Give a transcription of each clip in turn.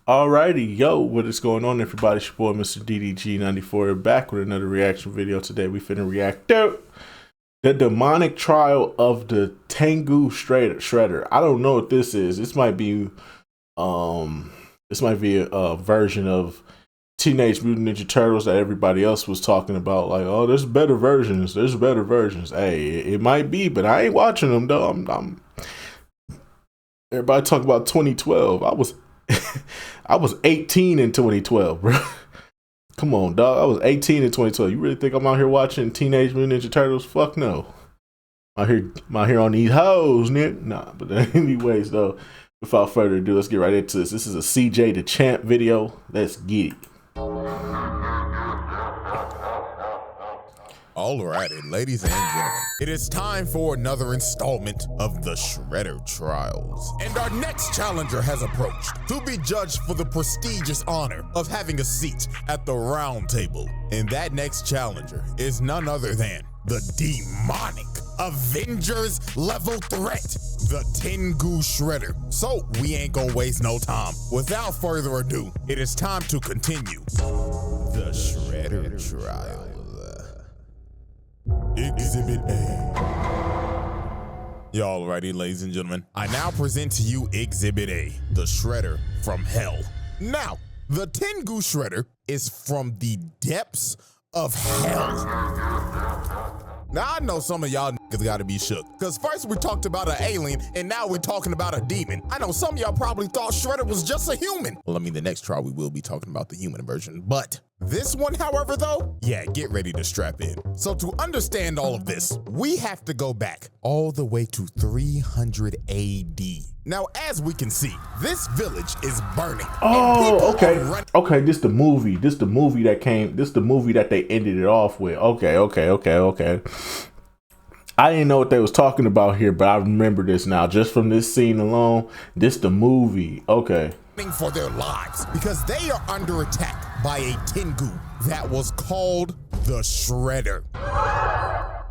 Alrighty, yo, what is going on, everybody? It's your boy, Mr. DDG94, back with another reaction video. Today, we finna react to the demonic trial of the Tengu Shredder. I don't know what this is. This might be a version of Teenage Mutant Ninja Turtles that everybody else was talking about. Like, oh, there's better versions. There's better versions. Hey, it might be, but I ain't watching them though. Everybody talk about 2012. I was 18 in 2012, bro. Come on, dog. I was 18 in 2012. You really think I'm out here watching Teenage Mutant Ninja Turtles? Fuck no. I'm out here on these hoes, nigga. Nah, but anyways, though, without further ado, let's get right into this. This is a CJ DACHAMP video. Let's get it. Alrighty, ladies and gentlemen, it is time for another installment of the Shredder Trials. And our next challenger has approached to be judged for the prestigious honor of having a seat at the round table. And that next challenger is none other than the demonic Avengers level threat, the Tengu Shredder. So we ain't gonna waste no time. Without further ado, it is time to continue the Shredder Trials. Exhibit A. Y'all ready, ladies and gentlemen? I now present to you Exhibit A, the Shredder from Hell. Now, the Tengu Shredder is from the depths of hell. Now, I know some of y'all niggas gotta be shook, because first we talked about an alien, and now we're talking about a demon. I know some of y'all probably thought Shredder was just a human. Well, I mean, the next trial we will be talking about the human version, but this one, however, though, yeah, get ready to strap in. So to understand all of this, we have to go back all the way to 300 AD. Now, as we can see, this village is burning. Oh, okay. Okay, this the movie. This the movie that they ended it off with. Okay. I didn't know what they was talking about here, but I remember this now. Just from this scene alone, this the movie. Okay. For their lives because they are under attack by a Tengu that was called the Shredder.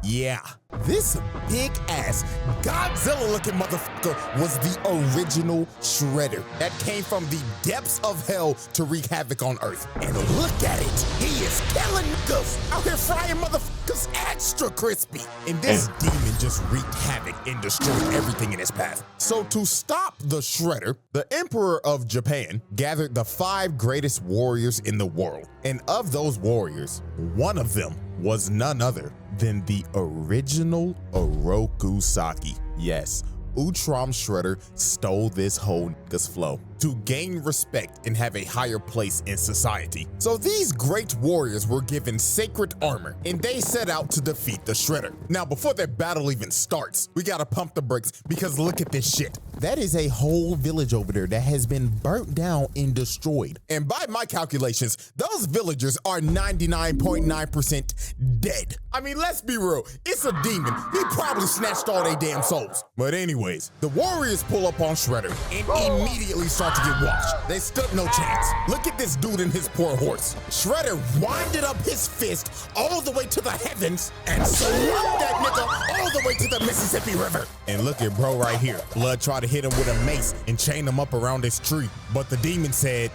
Yeah, this big ass Godzilla looking motherfucker was the original Shredder that came from the depths of hell to wreak havoc on Earth. And look at it, he is killing niggas out here frying motherfuckers extra crispy. And this demon just wreaked havoc and destroyed everything in his path. So to stop the Shredder, the Emperor of Japan gathered the 5 greatest warriors in the world. And of those warriors, one of them was none other than the original Orokusaki. Yes, Utram Shredder stole this whole nigga's flow to gain respect and have a higher place in society. So these great warriors were given sacred armor and they set out to defeat the Shredder. Now, before their battle even starts, we gotta pump the brakes because look at this shit. That is a whole village over there that has been burnt down and destroyed. And by my calculations, those villagers are 99.9% dead. I mean, let's be real, it's a demon. He probably snatched all their damn souls. But anyways, the warriors pull up on Shredder and immediately start to get washed. They stood no chance. Look at this dude and his poor horse. Shredder winded up his fist all the way to the heavens and swept that nigga all the way to the Mississippi River. And look at bro right here. Blood tried to hit him with a mace and chain him up around this tree. But the demon said,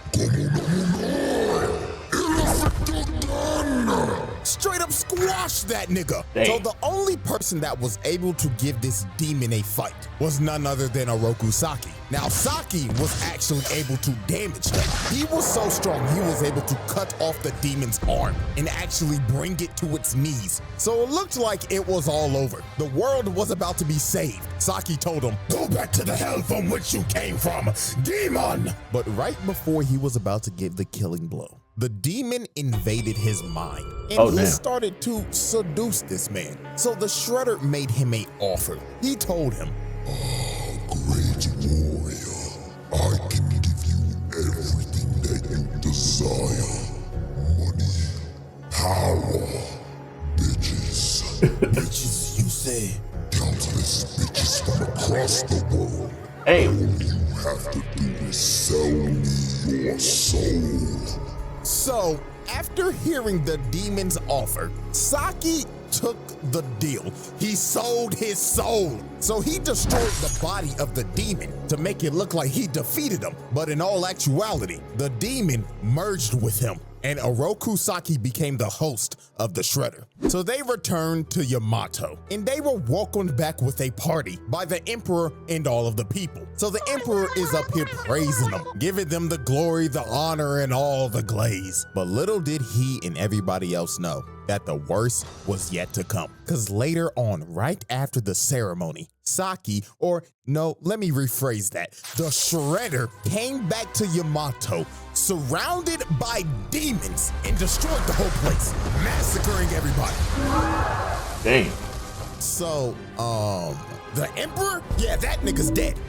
straight up squash that nigga. Dang. So the only person that was able to give this demon a fight was none other than Orokusaki. Now, Saki was actually able to damage him. He was so strong, he was able to cut off the demon's arm and actually bring it to its knees. So it looked like it was all over. The world was about to be saved. Saki told him, go back to the hell from which you came from, demon! But right before he was about to give the killing blow, the demon invaded his mind, and he started to seduce this man. So the Shredder made him an offer. He told him, great warrior, I can give you everything that you desire. Money, power, bitches. Bitches, you say? Countless bitches from across the world. Hey. All you have to do is sell me your soul. So, after hearing the demon's offer, Saki took the deal. He sold his soul. So he destroyed the body of the demon to make it look like he defeated him. But in all actuality, the demon merged with him, and Oroku Saki became the host of the Shredder. So they returned to Yamato, and they were welcomed back with a party by the Emperor and all of the people. So the Emperor is up here praising them, giving them the glory, the honor, and all the glaze. But little did he and everybody else know that the worst was yet to come. Because later on, right after the ceremony, Saki, or no, let me rephrase that, the Shredder came back to Yamato, surrounded by demons, and destroyed the whole place, massacring everybody. Dang. So, the Emperor? Yeah, that nigga's dead.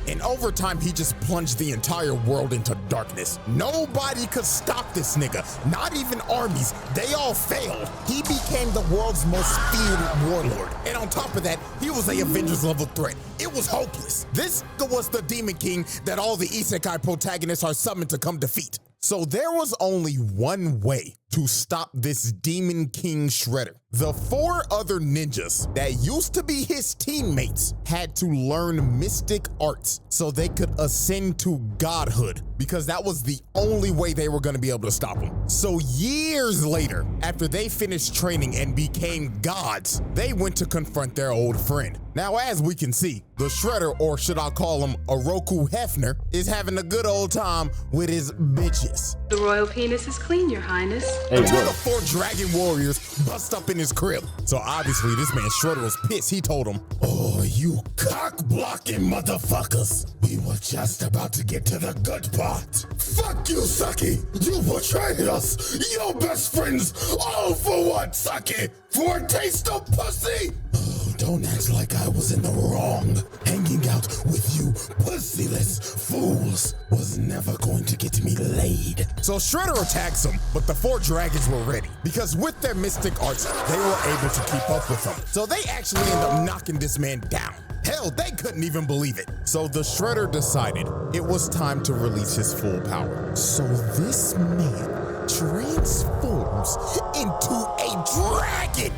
And over time, he just plunged the entire world into darkness. Nobody could stop this nigga, not even armies. They all failed. He became the world's most feared warlord. And on top of that, he was a Avengers level threat. It was hopeless. This was the Demon King that all the isekai protagonists are summoned to come defeat. So there was only one way to stop this Demon King Shredder. The 4 other ninjas that used to be his teammates had to learn mystic arts so they could ascend to godhood, because that was the only way they were going to be able to stop him. So years later, after they finished training and became gods, they went to confront their old friend. Now, as we can see, the Shredder, or should I call him Oroku Hefner, is having a good old time with his bitches. The royal penis is clean, Your Highness. Hey, Until bro. the 4 dragon warriors bust up in his crib. So obviously this man Shredder was pissed. He told him, "Oh, you cock-blocking motherfuckers. We were just about to get to the good part. Fuck you, Saki. You betrayed us. Your best friends, all for what, Saki? For a taste of pussy? Oh, don't act like I was in the wrong. Hanging out with you pussyless fools was never going to get me laid." So Shredder attacks him, but the 4 dragons were ready, because with their mystic arts, they were able to keep up with him. So they actually end up knocking this man down. Hell, they couldn't even believe it. So the Shredder decided it was time to release his full power. So this man transforms into a dragon.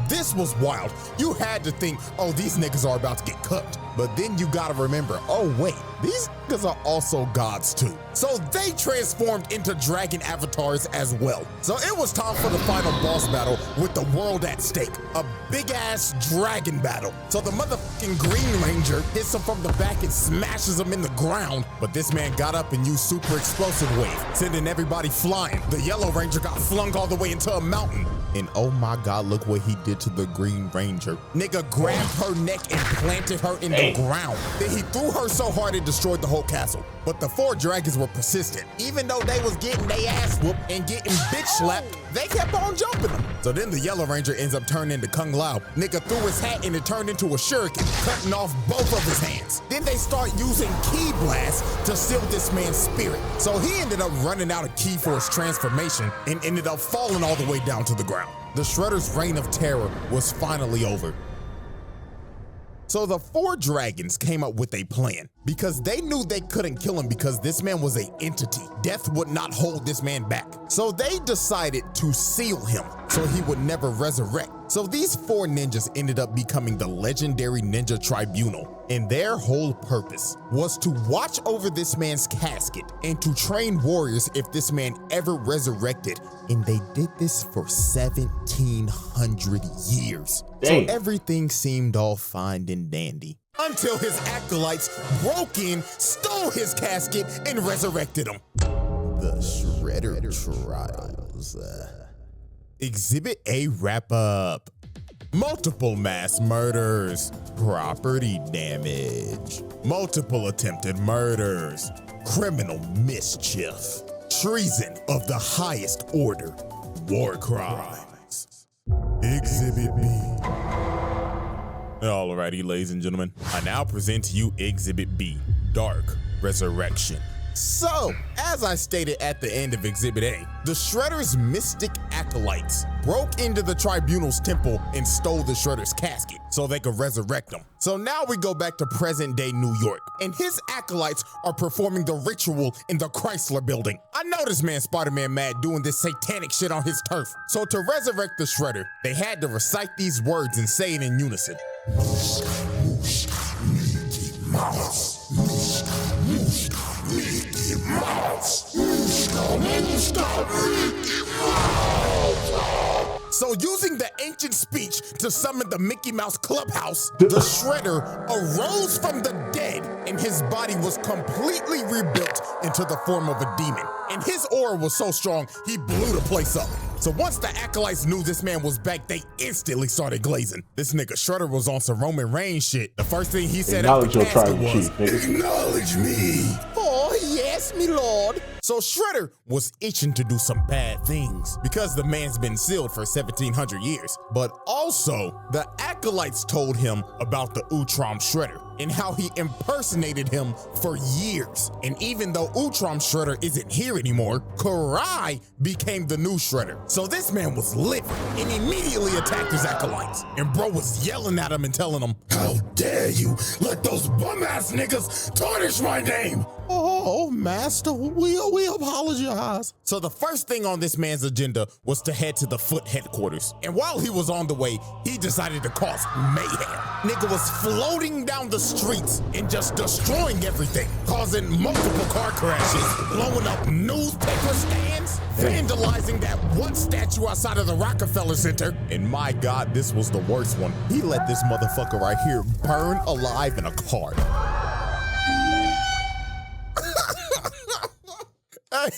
This was wild. You had to think, oh, these niggas are about to get cooked. But then you gotta remember, oh wait, these niggas are also gods too. So they transformed into dragon avatars as well. So it was time for the final boss battle with the world at stake. A big ass dragon battle. So the motherfucking Green Ranger hits him from the back and smashes him in the ground. But this man got up and used super explosive wave, sending everybody flying. The Yellow Ranger got flung all the way into a mountain. And oh my God, look what he did to the Green Ranger. Nigga grabbed her neck and planted her in the ground. Then he threw her so hard it destroyed the whole castle. But the 4 dragons were persistent. Even though they was getting their ass whooped and getting bitch slapped, they kept on jumping them. So then the Yellow Ranger ends up turning into Kung Lao. Nigga threw his hat and it turned into a shuriken, cutting off both of his hands. Then they start using ki blast to seal this man's spirit. So he ended up running out of ki for his transformation and ended up falling all the way down to the ground. The Shredder's reign of terror was finally over. So the 4 dragons came up with a plan, because they knew they couldn't kill him because this man was an entity. Death would not hold this man back. So they decided to seal him so he would never resurrect. So these 4 ninjas ended up becoming the legendary Ninja Tribunal, and their whole purpose was to watch over this man's casket and to train warriors if this man ever resurrected. And they did this for 1700 years. Dang. So everything seemed all fine and dandy, until his acolytes broke in, stole his casket, and resurrected him. The Shredder Trials. Exhibit A wrap-up. Multiple mass murders, property damage, multiple attempted murders, criminal mischief, treason of the highest order, war crimes. Exhibit B. Alrighty, ladies and gentlemen, I now present to you Exhibit B, Dark Resurrection. So, as I stated at the end of Exhibit A, the Shredder's mystic acolytes broke into the Tribunal's temple and stole the Shredder's casket so they could resurrect him. So now we go back to present-day New York, and his acolytes are performing the ritual in the Chrysler Building. I know this man Spider-Man mad doing this satanic shit on his turf. So to resurrect the Shredder, they had to recite these words and say it in unison. So using the ancient speech to summon the Mickey Mouse Clubhouse, the Shredder arose from the dead and his body was completely rebuilt into the form of a demon. And his aura was so strong, he blew the place up. So once the acolytes knew this man was back, they instantly started glazing. This nigga Shredder was on some Roman Reigns shit. The first thing he said after the casket was, Acknowledge me. "Oh, yes, me lord." So Shredder was itching to do some bad things because the man's been sealed for 1700 years. But also, the acolytes told him about the Utrom Shredder and how he impersonated him for years. And even though Utrom Shredder isn't here anymore, Karai became the new Shredder. So this man was lit and immediately attacked his acolytes. And bro was yelling at him and telling him, How dare you let those bum-ass niggas tarnish my name? "Oh, master, we apologize." So the first thing on this man's agenda was to head to the Foot headquarters. And while he was on the way, he decided to cause mayhem. Nigga was floating down the streets and just destroying everything, causing multiple car crashes, blowing up newspaper stands, vandalizing that one statue outside of the Rockefeller Center. And my God, this was the worst one. He let this motherfucker right here burn alive in a car. Hey,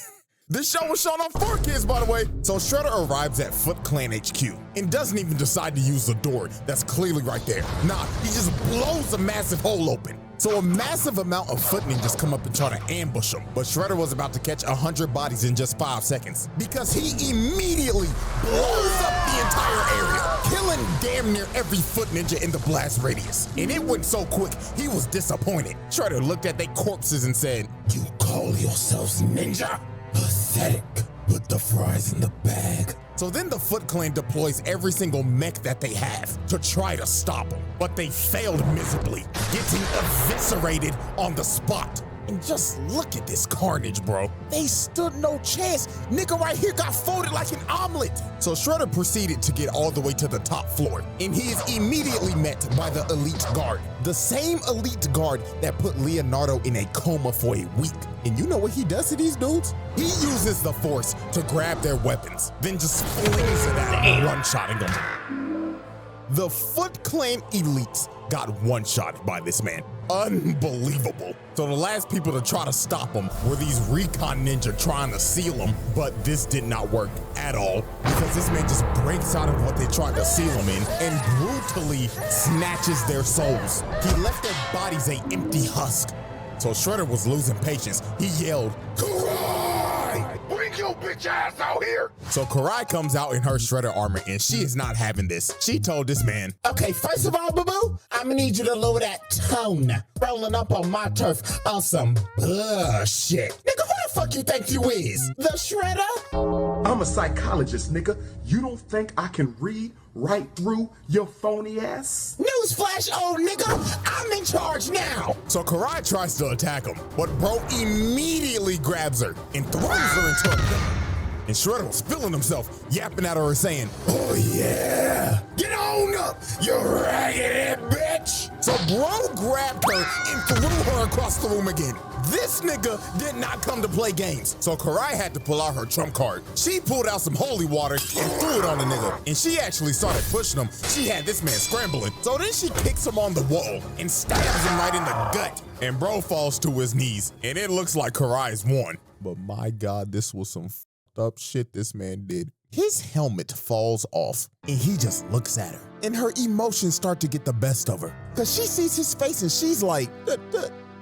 this show was shown on 4Kids, by the way. So Shredder arrives at Foot Clan HQ and doesn't even decide to use the door that's clearly right there. Nah, he just blows a massive hole open. So a massive amount of Foot ninjas come up and try to ambush him. But Shredder was about to catch 100 bodies in just 5 seconds because he immediately blows up the entire area, killing damn near every Foot ninja in the blast radius. And it went so quick, he was disappointed. Shredder looked at their corpses and said, You call yourselves ninja? Pathetic. Put the fries in the bag. So then the Foot Clan deploys every single mech that they have to try to stop him. But they failed miserably, getting eviscerated on the spot. And just look at this carnage, bro. They stood no chance. Nigga right here got folded like an omelet. So Shredder proceeded to get all the way to the top floor, and he is immediately met by the elite guard. The same elite guard that put Leonardo in a coma for a week. And you know what he does to these dudes? He uses the Force to grab their weapons, then just flings it at them, one-shotting them. The Foot Clan elites got one-shot by this man. Unbelievable. So the last people to try to stop him were these recon ninja trying to seal him, but this did not work at all because this man just breaks out of what they tried to seal him in and brutally snatches their souls. He left their bodies an empty husk. So Shredder was losing patience. He yelled, Karai! Bring your bitch ass out here! So Karai comes out in her Shredder armor and she is not having this. She told this man, Okay, first of all, boo-boo, I'm gonna need you to lower that tone. Rolling up on my turf on some bullshit. Nigga, who the fuck you think you is? The Shredder? I'm a psychologist, nigga. You don't think I can read right through your phony ass? Newsflash, old nigga, I'm in charge now. So Karai tries to attack him, but bro immediately grabs her and throws her into a pit. And Shredder was feeling himself, yapping at her and saying, Oh yeah! Get on up, you raggedy bitch! So bro grabbed her and threw her across the room again. This nigga did not come to play games, so Karai had to pull out her trump card. She pulled out some holy water and threw it on the nigga, and she actually started pushing him. She had this man scrambling. So then she kicks him on the wall and stabs him right in the gut. And bro falls to his knees, and it looks like Karai's won. But my God, this was some up shit this man did. His helmet falls off and he just looks at her and her emotions start to get the best of her because she sees his face and she's like,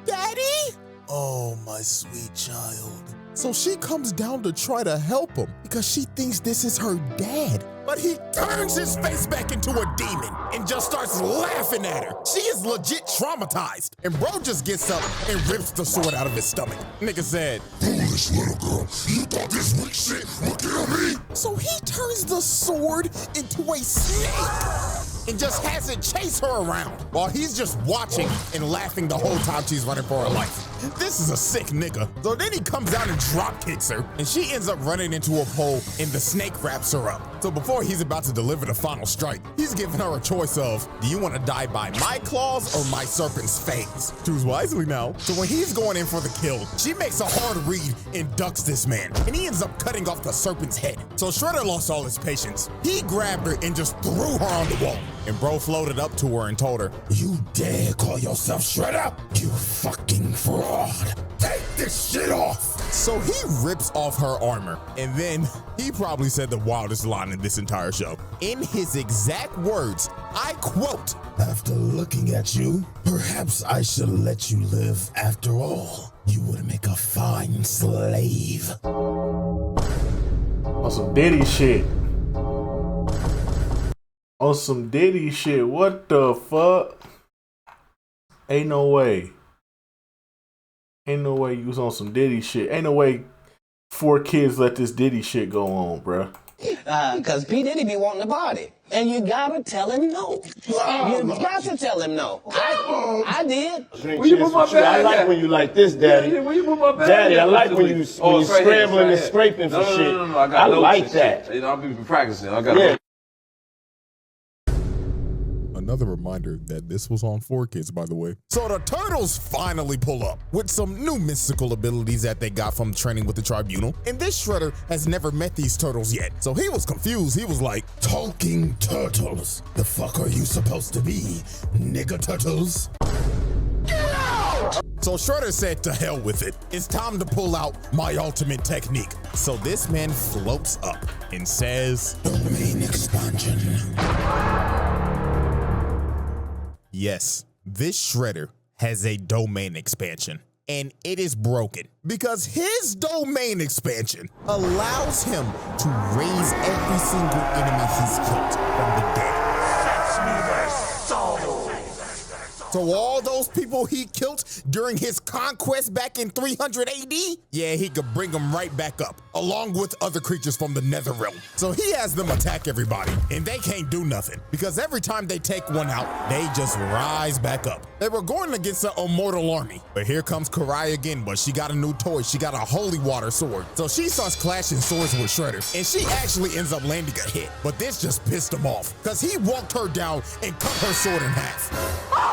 Daddy? Oh, my sweet child. So she comes down to try to help him because she thinks this is her dad. But he turns his face back into a demon and just starts laughing at her. She is legit traumatized. And bro just gets up and rips the sword out of his stomach. Nigga said, Foolish little girl, you thought this weak shit would kill me? so he turns the sword into a snake and just has it chase her around while he's just watching and laughing the whole time she's running for her life. This is a sick nigga. So then he comes down and drop kicks her, and she ends up running into a pole, and the snake wraps her up. So before he's about to deliver the final strike, he's giving her a choice of, do you want to die by my claws or my serpent's fangs? Choose wisely now. So when he's going in for the kill, she makes a hard read and ducks this man, and he ends up cutting off the serpent's head. So Shredder lost all his patience. He grabbed her and just threw her on the wall. And bro floated up to her and told her, You dare call yourself Shredder? You fucking fraud. Take this shit off. so he rips off her armor. And then he probably said the wildest line in this entire show. In his exact words, I quote, After looking at you, perhaps I should let you live after all. You would make a fine slave. On some Diddy shit. On some Diddy shit. What the fuck? Ain't no way. Ain't no way you was on some Diddy shit. Ain't no way 4 kids let this Diddy shit go on, bruh. Because P. Diddy be wanting to party. And you gotta tell him no. You got to tell him no. I did. Where you put my bag? I like when you like this, Daddy. Where you put my bag? Daddy, I like when you scrambling and scraping for shit. No, I like that. You know, I'll be practicing. I got Another reminder that this was on 4Kids, by the way. So the Turtles finally pull up with some new mystical abilities that they got from training with the Tribunal. And this Shredder has never met these turtles yet. So he was confused. He was like, Talking turtles. The fuck are you supposed to be, nigga turtles? so Shredder said to hell with it. It's time to pull out my ultimate technique. So this man floats up and says, Domain expansion. Yes, this Shredder has a domain expansion, and it is broken because his domain expansion allows him to raise every single enemy he's killed from the dead. So all those people he killed during his conquest back in 300 AD, yeah, he could bring them right back up, along with other creatures from the Nether Realm. So he has them attack everybody, and they can't do nothing, because every time they take one out, they just rise back up. They were going against an immortal army, but here comes Karai again, but she got a new toy. She got a holy water sword. So she starts clashing swords with Shredder, and she actually ends up landing a hit, but this just pissed him off, because he walked her down and cut her sword in half.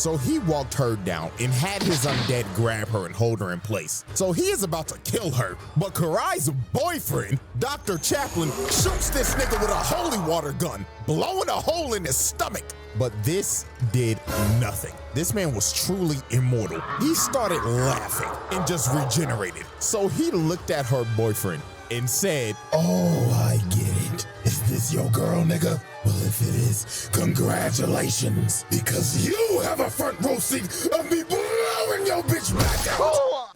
So he walked her down and had his undead grab her and hold her in place. So he is about to kill her, but Karai's boyfriend, Dr. Chaplin, shoots this nigga with a holy water gun, blowing a hole in his stomach. But this did nothing. This man was truly immortal. He started laughing and just regenerated. So he looked at her boyfriend and said, Oh, I get it. Is this your girl, nigga? Well, if it is, congratulations. Because you have a front row seat of me blowing your bitch back out.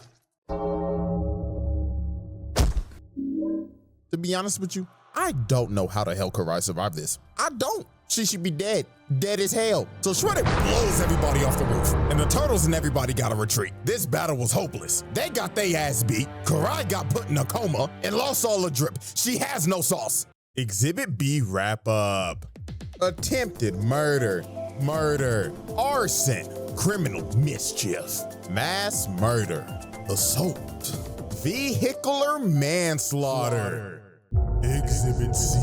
To be honest with you, I don't know how the hell Karai survived this. I don't. She should be dead. Dead as hell. So Shredder blows everybody off the roof, and the Turtles and everybody gotta retreat. This battle was hopeless. They got their ass beat, Karai got put in a coma, and lost all the drip. She has no sauce. Exhibit B wrap up. Attempted murder, arson, criminal mischief, mass murder, assault, vehicular manslaughter. Exhibit C.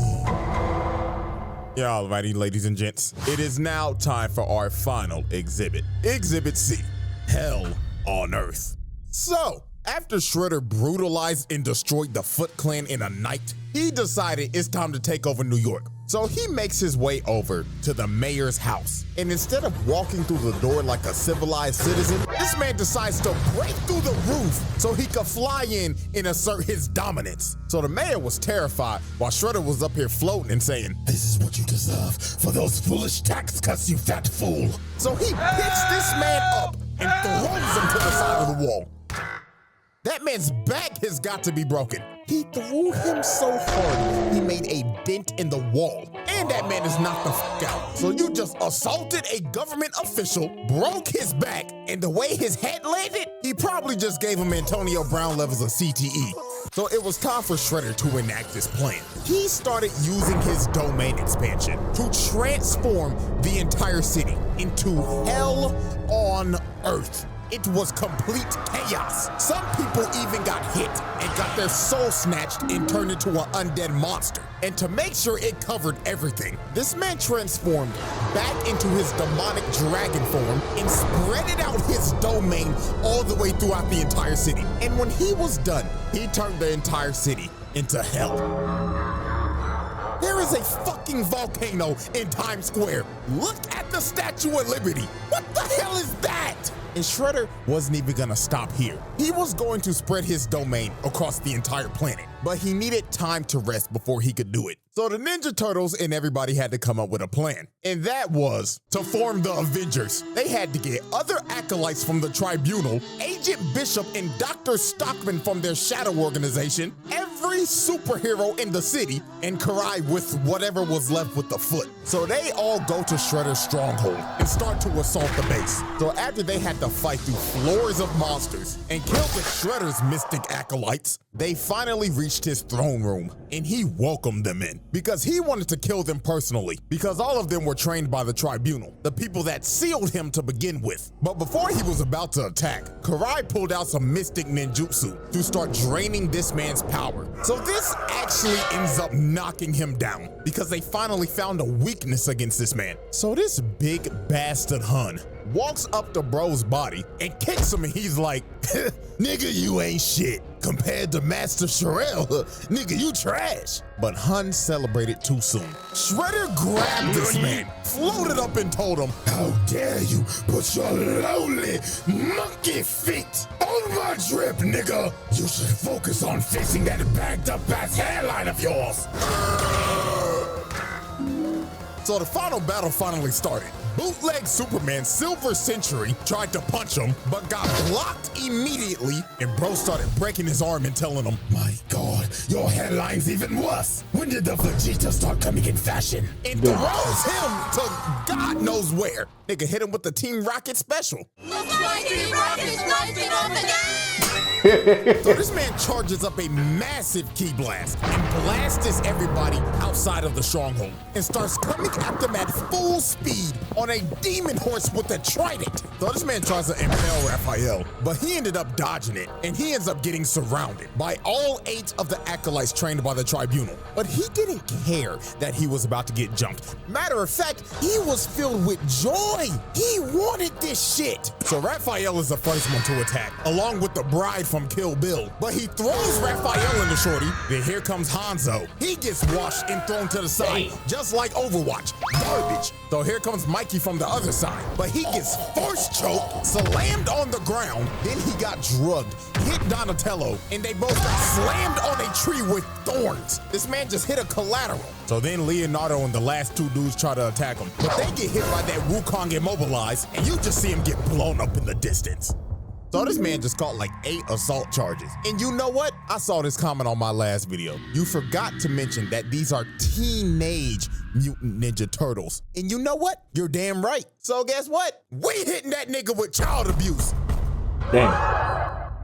Yeah, alrighty, ladies and gents. It is now time for our final exhibit. Exhibit C, Hell on Earth. So, after Shredder brutalized and destroyed the Foot Clan in a night, he decided it's time to take over New York. So he makes his way over to the mayor's house. And instead of walking through the door like a civilized citizen, this man decides to break through the roof so he could fly in and assert his dominance. So the mayor was terrified while Shredder was up here floating and saying, This is what you deserve for those foolish tax cuts, you fat fool. So he picks this man up and throws him to the side of the wall. That man's back has got to be broken. He threw him so hard, he made a dent in the wall. And that man is knocked the fuck out. So you just assaulted a government official, broke his back, and the way his head landed, he probably just gave him Antonio Brown levels of CTE. So it was time for Shredder to enact this plan. He started using his domain expansion to transform the entire city into hell on earth. It was complete chaos. Some people even got hit and got their soul snatched and turned into an undead monster. And to make sure it covered everything, this man transformed back into his demonic dragon form and spread it out his domain all the way throughout the entire city. And when he was done, he turned the entire city into hell. There is a fucking volcano in Times Square. Look at the Statue of Liberty. What the hell is that? And Shredder wasn't even gonna stop here. He was going to spread his domain across the entire planet, but he needed time to rest before he could do it. So the Ninja Turtles and everybody had to come up with a plan, and that was to form the Avengers. They had to get other acolytes from the Tribunal, Agent Bishop and Dr. Stockman from their shadow organization, every superhero in the city, and Karai with whatever was left with the foot. So they all go to Shredder's stronghold and start to assault the base. So after they had to fight through floors of monsters and kill the Shredder's mystic acolytes, they finally reached his throne room, and he welcomed them in because he wanted to kill them personally, because all of them were trained by the Tribunal, the people that sealed him to begin with. But before he was about to attack, Karai pulled out some mystic ninjutsu to start draining this man's power. So this actually ends up knocking him down because they finally found a weakness against this man. So this big bastard Hun walks up to bro's body and kicks him, and he's like, nigga, you ain't shit. Compared to Master Sherelle, nigga, you trash. But Hun celebrated too soon. Shredder grabbed this man, floated up and told him, how dare you put your lonely monkey feet on my drip, nigga. You should focus on fixing that bagged up ass hairline of yours. So the final battle finally started. Bootleg Superman Silver Century tried to punch him, but got blocked immediately, and bro started breaking his arm and telling him, my God, your hairline's even worse. When did the Vegeta start coming in fashion? And throws him to God knows where. Nigga hit him with the Team Rocket special. Looks like Team Rocket's busting off again! So this man charges up a massive key blast and blasts everybody outside of the stronghold and starts coming at them at full speed on a demon horse with a trident. So this man tries to impale Raphael, but he ended up dodging it, and he ends up getting surrounded by all 8 of the acolytes trained by the Tribunal. But he didn't care that he was about to get jumped. Matter of fact, he was filled with joy. He wanted this shit. So Raphael is the first one to attack, along with the bride from Kill Bill. But he throws Raphael into Shorty. Then here comes Hanzo. He gets washed and thrown to the side, just like Overwatch. Garbage. So here comes Mikey from the other side. But he gets force choked, slammed on the ground. Then he got drugged, hit Donatello, and they both got slammed on a tree with thorns. This man just hit a collateral. So then Leonardo and the last 2 dudes try to attack him, but they get hit by that Wukong immobilized, and you just see him get blown up in the distance. So this man just caught like 8 assault charges. And you know what? I saw this comment on my last video. You forgot to mention that these are teenage Mutant Ninja Turtles. And you know what? You're damn right. So guess what? We hitting that nigga with child abuse. Damn.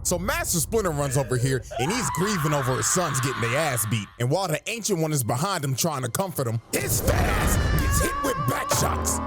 So Master Splinter runs over here, and he's grieving over his sons getting their ass beat. And while the Ancient One is behind him trying to comfort him, his fat ass gets hit with back shots.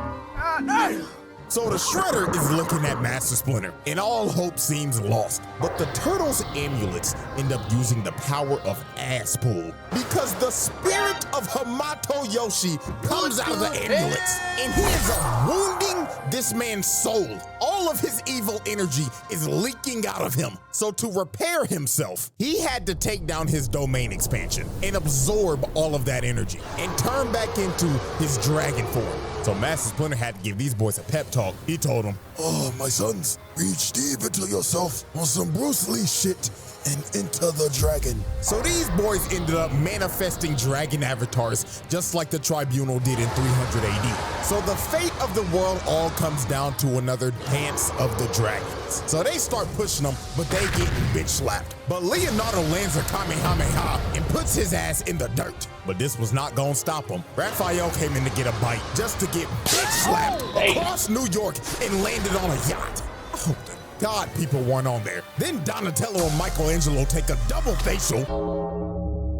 So the Shredder is looking at Master Splinter, and all hope seems lost. But the Turtles' amulets end up using the power of ass pull, because the spirit of Hamato Yoshi comes out of the amulets, and he ends up wounding this man's soul. All of his evil energy is leaking out of him. So to repair himself, he had to take down his domain expansion and absorb all of that energy and turn back into his dragon form. So Master Splinter had to give these boys a pep talk. He told them, oh, my sons, reach deep into yourself on some Bruce Lee shit and enter the dragon. So these boys ended up manifesting dragon avatars just like the tribunal did in 300 AD. So the fate of the world all comes down to another dance of the dragons. So they start pushing them, but they getting bitch slapped. But Leonardo lands a Kamehameha and puts his ass in the dirt. But this was not gonna stop him. Raphael came in to get a bite just to get bitch slapped across New York and landed on a yacht. Oh, the God, people weren't on there. Then Donatello and Michelangelo take a double facial.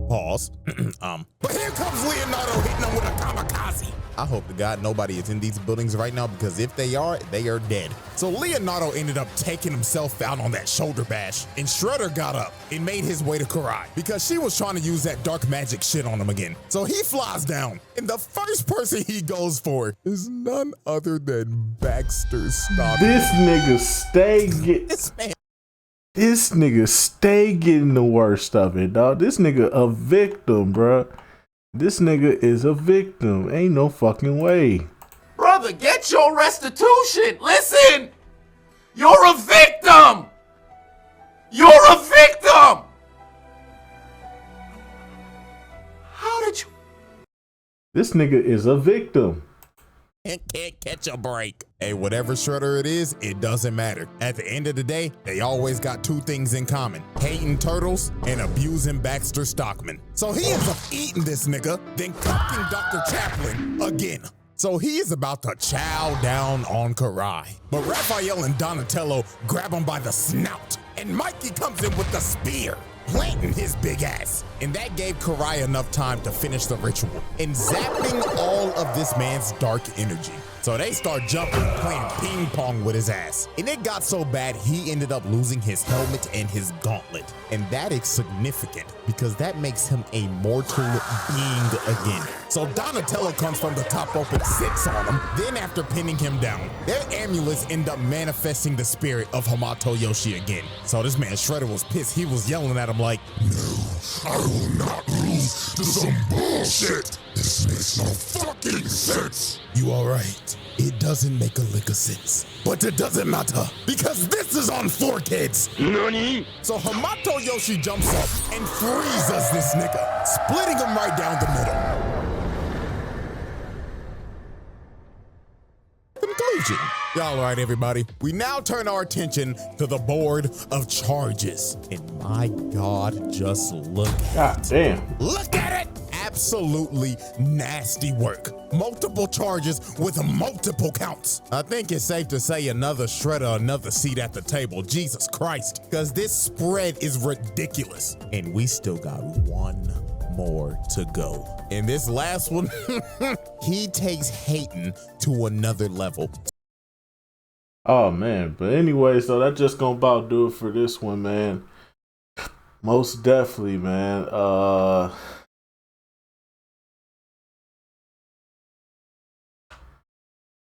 Pause. But here comes Leonardo hitting them with a kamikaze. I hope to God nobody is in these buildings right now, because if they are dead. So Leonardo ended up taking himself out on that shoulder bash, and Shredder got up and made his way to Karai because she was trying to use that dark magic shit on him again. So he flies down, and the first person he goes for is none other than Baxter Stockman. This nigga stay This nigga stay getting the worst of it, dog. This nigga a victim, bruh. This nigga is a victim. Ain't no fucking way. Brother, get your restitution. Listen, you're a victim. You're a victim. How did you? This nigga is a victim. Can't catch a break. Hey, whatever Shredder it is, it doesn't matter. At the end of the day, they always got two things in common: hating turtles and abusing Baxter Stockman. So he ends up eating this nigga, then cuffing Dr. Chaplin again. So he is about to chow down on Karai. But Raphael and Donatello grab him by the snout, and Mikey comes in with the spear, planting his big ass. And that gave Karai enough time to finish the ritual and zapping all of this man's dark energy. So they start jumping, playing ping pong with his ass. And it got so bad, he ended up losing his helmet and his gauntlet. And that is significant because that makes him a mortal being again. So Donatello comes from the top rope and sits on him. Then after pinning him down, their amulets end up manifesting the spirit of Hamato Yoshi again. So this man Shredder was pissed. He was yelling at him like, No, I will not lose to some bullshit. This makes no fucking sense. You all right? It doesn't make a lick of sense. But it doesn't matter, because this is on 4Kids. Nani? So Hamato Yoshi jumps up and freezes this nigga, splitting him right down the middle. Conclusion. All right, everybody. We now turn our attention to the board of charges. And my God, just look at it. Damn. Look at it. Absolutely nasty work. Multiple charges with multiple counts. I think it's safe to say another Shredder, another seat at the table. Jesus Christ. Because this spread is ridiculous. And we still got one more to go. And this last one, he takes hating to another level. Oh man, but anyway, so that just gonna about do it for this one, man. Most definitely, man.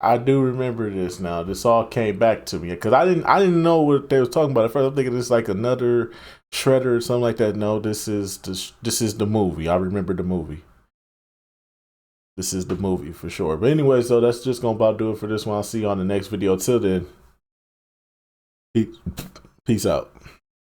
I do remember this now. This all came back to me because I didn't know what they was talking about at first. I'm thinking it's like another Shredder or something like that. No, this is the movie. I remember the movie. This is the movie for sure. But anyway, so that's just gonna about do it for this one. I'll see you on the next video. Till then, peace out.